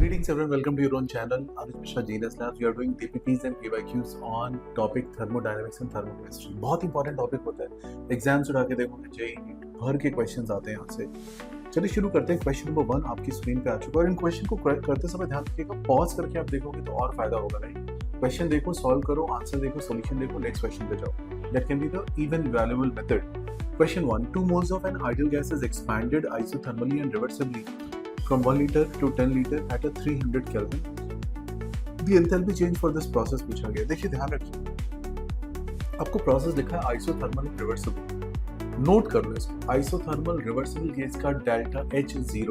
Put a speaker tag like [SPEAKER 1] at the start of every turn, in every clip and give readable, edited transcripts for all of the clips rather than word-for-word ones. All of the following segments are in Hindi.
[SPEAKER 1] Greetings everyone, welcome to your own channel. Anuj Mishra GNS Labs. We are doing DPPs and PYQs on topic thermodynamics and thermochemistry. बहुत इंपॉर्टेंट टॉपिक होता है. एग्जाम्स उठा के देखोगे जेईई भर के क्वेश्चंस आते हैं यहाँ से. चलिए शुरू करते हैं. क्वेश्चन नंबर 1 आपकी स्क्रीन पे आ चुका है और इन क्वेश्चन को करते समय ध्यान रखिएगा. पॉज करके आप देखोगे तो और फायदा होगा. नहीं, क्वेश्चन देखो, सॉल्व करो, आंसर देखो, सोल्यूशन देखो, नेक्स्ट क्वेश्चन पे जाओ. That can be the even valuable method. Question 1. 2 moles of an ideal gas is expanded isothermally and reversibly from 1 liter to 10 liter at a 300 Kelvin. The enthalpy change for this process पूछा गया. देखिए ध्यान रखिए, आपको प्रोसेस लिखा है आइसोथर्मल रिवर्सिबल. नोट कर लो इसको. आइसोथर्मल रिवर्सिबल गैस का delta H0,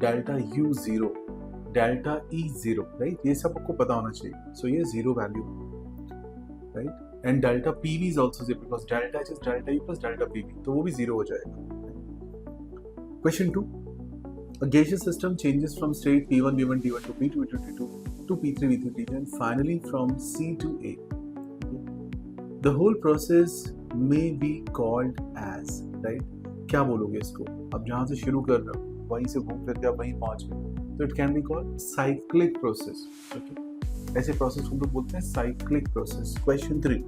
[SPEAKER 1] delta U0, delta E0, right, ये सब आपको पता होना चाहिए. सो ये zero value, right. And delta PV is also zero because delta H is delta U plus delta PV, तो वो भी zero हो जाएगा. Question 2. A gaseous system changes from state P1 V1 T1 to P2 V2 T2 to P3 V3 T3 and finally from C to A. The whole process may be called as, right? क्या बोलोगे इसको? अब जहाँ से शुरू कर रहे हो वहीं से घूम फिर के आप वहीं पहुँच गए, तो it can be called cyclic process. Okay? ऐसे प्रोसेस को बोलते हैं cyclic process. Question 3.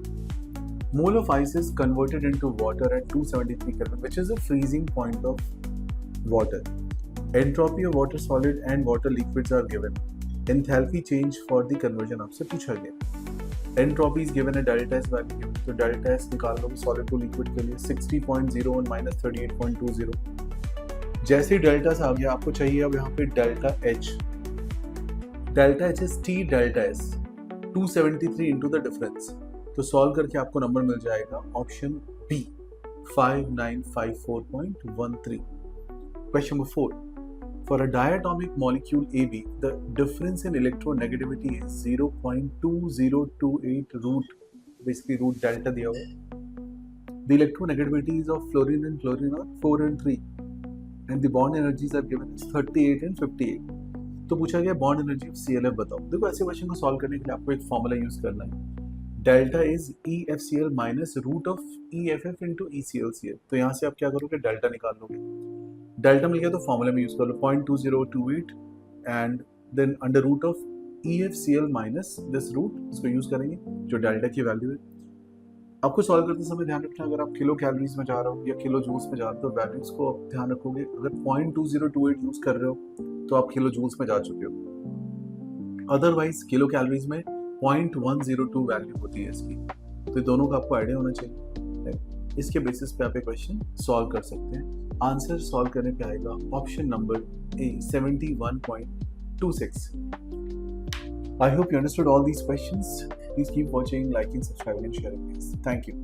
[SPEAKER 1] Mole of ice is converted into water at 273 kelvin which is the freezing point of water. Entropy of water solid and water liquids are given. Enthalpy change for the conversion आपसे पूछा गया. एंट्रोपी इज गिवन है डेल्टा एस वैल्यू गिवन, तो डेल्टा एस निकाल लो सॉलिड टू लिक्विड के लिए 60.01 माइनस 38.20. जैसे ही डेल्टा से आ गया आपको चाहिए अब यहाँ पे delta H. Delta H is T delta S 273 into the difference. तो सॉल्व करके आपको नंबर मिल जाएगा option B 5954.13. Question number 4. For a diatomic molecule AB the difference in electronegativity is 0.2028 root, basically root delta दिया हुआ है. The electronegativity is of fluorine and chlorine are 4 and 3 and the bond energies are given is 38 and 58. तो पूछा गया बॉन्ड एनर्जी ऑफ ClF बताओ. देखो ऐसे क्वेश्चन को सॉल्व करने के लिए आपको एक फॉर्मूला यूज करना है. Delta is EFCl minus root of EFF into EClCl. तो यहाँ से आप क्या करोगे, डेल्टा निकाल लोगे. डेल्टा मिल गया तो फॉर्मूला में यूज कर लो 0.2028 and then under root of EFCl minus this root, इसको यूज करेंगे जो डेल्टा की वैल्यू है. आपको सॉल्व करते समय ध्यान रखना, अगर आप किलो कैलोरीज में जा रहे हो या किलो जूल्स में जा रहे हो तो वैल्यूज को आप ध्यान रखोगे. अगर 0.2028 यूज कर रहे हो तो आप किलो जूल्स में जा चुके हो. अदरवाइज किलो कैलोरीज में 0.102 वैल्यू होती है इसकी. तो दोनों का आपको आइडिया होना चाहिए. इसके बेसिस पे आप एक क्वेश्चन सॉल्व कर सकते हैं. आंसर सॉल्व करने पे आएगा option number A 71.26. I hope you understood all these questions. Please keep watching, liking, subscribing and sharing. Thank you.